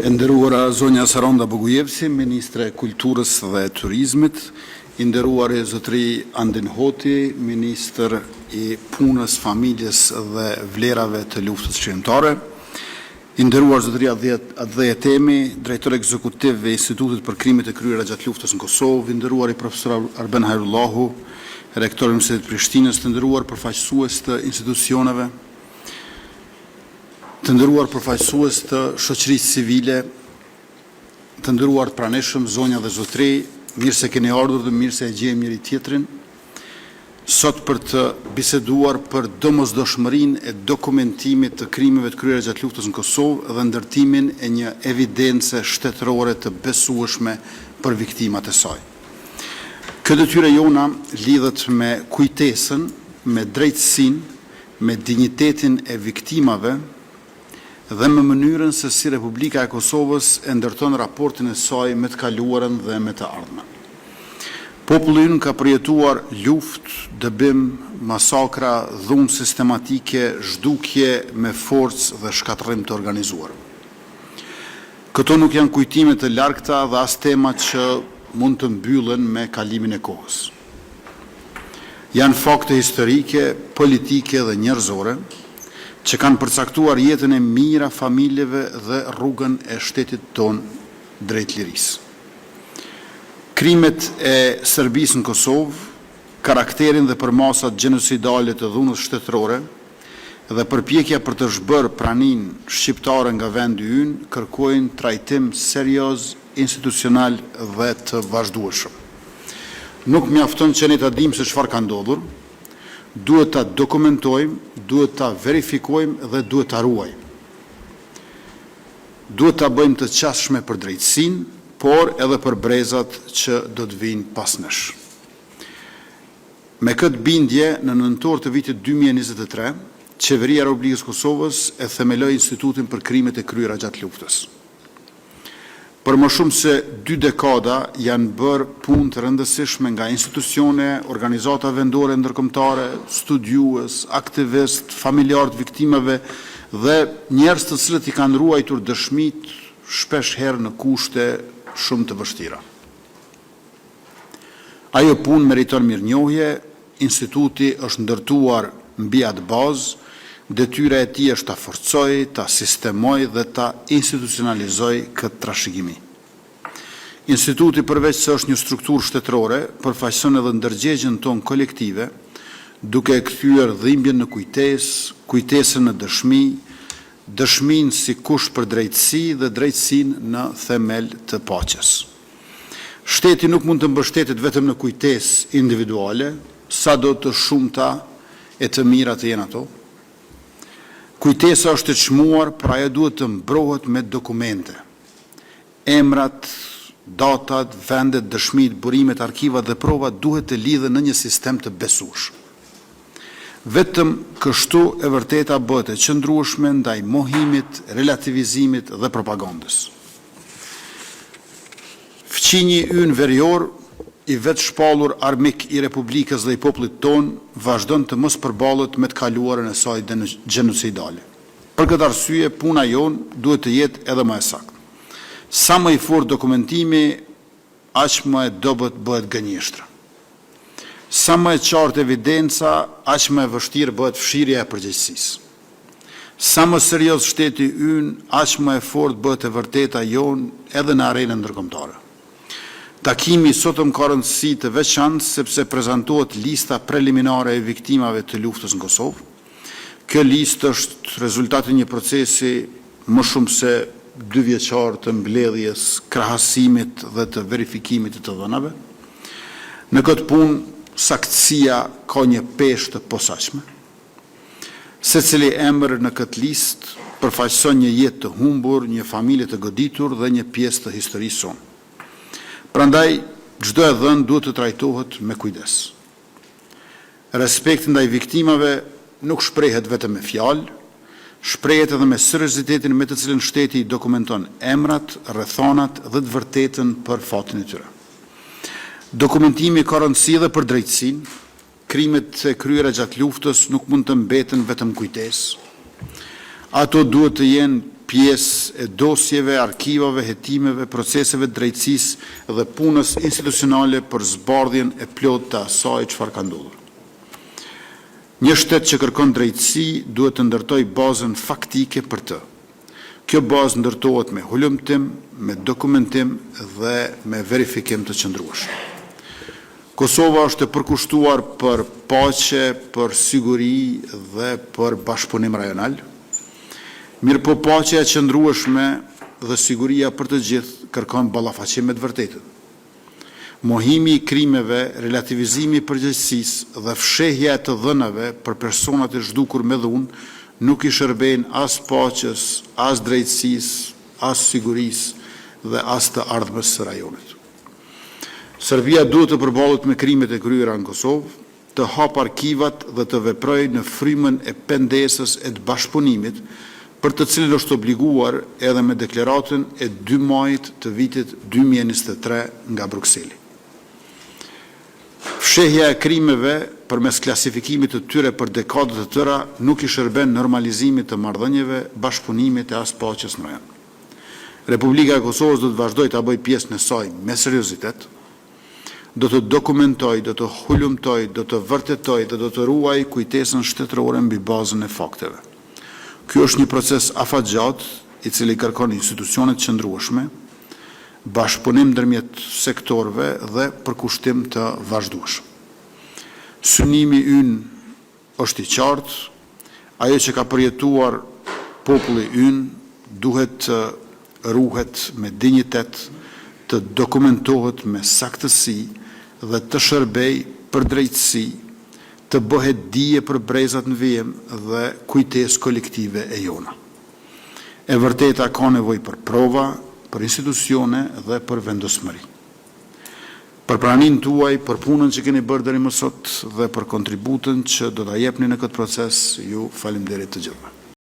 E nderuara zonja Saronda Bogujevci, Ministre e Kulturës dhe Turizmit, i nderuari zotëri Andin Hoti, Ministër i Punës, Familjes dhe Vlerave të Luftës Shqiptare, i nderuar zotëri Adheje Temi, drejtor ekzekutiv i Institutit për krimet e kryera gjatë luftës në Kosovë, i nderuar i profesor Arben Hajrullahu, rektor i Universitetit Prishtinës, të nderuar përfaqësues të institucioneve, të nderuar përfaqësues të shoqërisë civile, të nderuar të praneshëm, zonja dhe zotëri, mirë se keni ardhur dhe mirë se e gjejmë njëri tjetrin, sot për të biseduar për domosdoshmërinë e dokumentimit të krimeve të kryera gjatë luftës në Kosovë dhe ndërtimin e një evidence shtetërore të besueshme për viktimat e saj. Kjo detyrë jona lidhet me kujtesën, me drejtësinë, me dinjitetin e viktimave dhe me mënyrën se si Republika e Kosovës e ndërton raportin e saj me të kaluarën dhe me të ardhmen. Populli ynë ka përjetuar luftë, dëbim, masakra, dhunë sistematike, zhdukje me forcë dhe shkatërrim të organizuar. Këto nuk janë kujtime të largta dhe as tema që mund të mbyllen me kalimin e kohës. Janë fakte historike, politike dhe njerëzore që kanë përcaktuar jetën e mira familjeve dhe rrugën e shtetit tonë drejt lirisë. Krimet e Serbisë në Kosovë, karakterin dhe përmasat gjenocidale të dhunës shtetërore dhe përpjekja për të zhbërë praninë shqiptare nga vendi ynë kërkojnë trajtim serioz, institucional dhe të vazhdueshëm. Nuk mjafton që ne ta dimë se çfarë ka ndodhur, duhet ta dokumentojmë, duhet ta verifikojmë dhe duhet ta ruajmë. Duhet ta bëjmë të qasshme për drejtësinë, por edhe për brezat që do të vinë pas nesh. Me këtë bindje, në nëntor të vitit 2023, Qeveria e Republikës Kosovës e themeloi Institutin për krimet e kryera gjatë luftës. Për më shumë se 2 dekada janë bërë punë të rëndësishme nga institucione, organizata vendore ndërkombëtare, studiues, aktivist, familjarë të viktimave dhe njerëz të cilët i kanë ruajtur dëshmit shpesh herë në kushte shumë të vështira. Ajo punë meriton mirënjohje, instituti është ndërtuar mbi atë bazë, detyra e tij është ta forcojë, ta sistemojë dhe ta institucionalizojë këtë trashëgimi. Instituti përveç se është një strukturë shtetërore, përfaqëson edhe ndërgjegjen tonë kolektive, duke e kthyer dhimbjen në kujtesë, kujtesën në dëshmi, dëshminë si kusht për drejtësi dhe drejtësinë në themel të paqes. Shteti nuk mund të mbështetet vetëm në kujtesë individuale, sado të shumta e të mira të jenë ato. Kujtesa është e çmuar, pra ajo duhet të mbrohet me dokumente. Emrat, datat, vendet, dëshmitë, burimet, arkivat dhe provat duhet të lidhen në një sistem të besueshëm. Vetëm kështu e vërteta bëhet e qëndrueshme ndaj mohimit, relativizimit dhe propagandës. Fqinji ynë verior, i vetë shpallur armik i Republikës dhe i popullit tonë, vazhdon të mos përballet me të kaluarën e saj gjenocidale. Për këtë arsye, puna jonë duhet të jetë edhe më e saktë. Sa më i fortë dokumentimi, aq më e dobët bëhet gënjeshtra. Sa më e qartë evidenca, aq më e vështirë bëhet fshirja e përgjegjësisë. Sa më serioz shteti ynë, aq më e fortë bëhet e vërteta jonë edhe në arenën ndërkombëtare. Takimi sot më ka rëndësi të veçantë sepse prezantohet lista preliminare e viktimave të luftës në Kosovë. Kjo listë është rezultati një procesi më shumë se 2 vjeçar të mbledhjes, krahasimit dhe të verifikimit të dhënave. Në këtë punë, saktësia ka një peshë të posaçme. Secili emër në këtë listë përfaqëson një jetë të humbur, një familje të goditur dhe një pjesë të historisë sonë. Prandaj, çdo e dhënë duhet të trajtohet me kujdes. Respekti ndaj viktimave nuk shprehet vetëm me fjalë, shprehet edhe me seriozitetin me të cilën shteti i dokumenton emrat, rrethonat dhe të vërtetën për fatin e tyre. Dokumentimi ka rëndësi dhe për drejtësinë. Krimet e kryera gjatë luftës nuk mund të mbeten vetëm kujtesë. Ato duhet të jenë pjesë e dosjeve, arkivave, hetimeve, proceseve drejtësisë dhe punës institucionale për zbardhjen e plotë të asaj çfarë ka ndodhur. Një shtet që kërkon drejtësi duhet të ndërtojë bazën faktike për të. Kjo bazë ndërtohet me hulumtim, me dokumentim dhe me verifikim të qëndrueshëm. Kosova është e përkushtuar për paqe, për siguri dhe për bashkëpunim rajonal. Mirëpo paqja e qëndrueshme dhe siguria për të gjithë kërkon ballafaqim me të vërtetën. Mohimi i krimeve, relativizimi i përgjegjësisë dhe fshehja e të dhënave për personat e zhdukur me dhunë nuk i shërbejnë as paqes, as drejtësisë, as sigurisë dhe as të ardhmës së rajonit. Serbia duhet të përballet me krimet e kryera në Kosovë, të hap arkivat dhe të veprojë në frymën e pendesës e të bashkëpunimit, për të cilën është obliguar edhe me deklaratën e 2 majit të vitit 2023 nga Brukseli. Fshehja e krimeve përmes klasifikimit të tyre për dekadët të tëra nuk i shërben normalizimit të marrëdhënieve, bashkëpunimit e as paqes në rajon. Republika e Kosovës do të vazhdojë ta bëjë pjesën e saj me seriozitet, do të dokumentoj, do të hulumtoj, do të vërtetoj dhe do të ruaj kujtesën shtetërore mbi bazën e fakteve. Ky është një proces afatgjatë i cili kërkon institucionet qëndrueshme, bashkëpunim ndërmjet sektorëve dhe përkushtim të vazhdueshëm. Synimi ynë është i qartë, ajo që ka përjetuar populli ynë duhet të ruhet me dinjitet, të dokumentohet me saktësi dhe të shërbej për drejtësi, të bëhet dije për brezat në vijim dhe kujtesë kolektive e jona. E vërteta ka nevojë për prova, për institucione dhe për vendosmëri. Për praninë tuaj, për punën që keni bërë deri më sot dhe për kontributën që do ta jepni në këtë proces, ju faleminderit të gjithëve.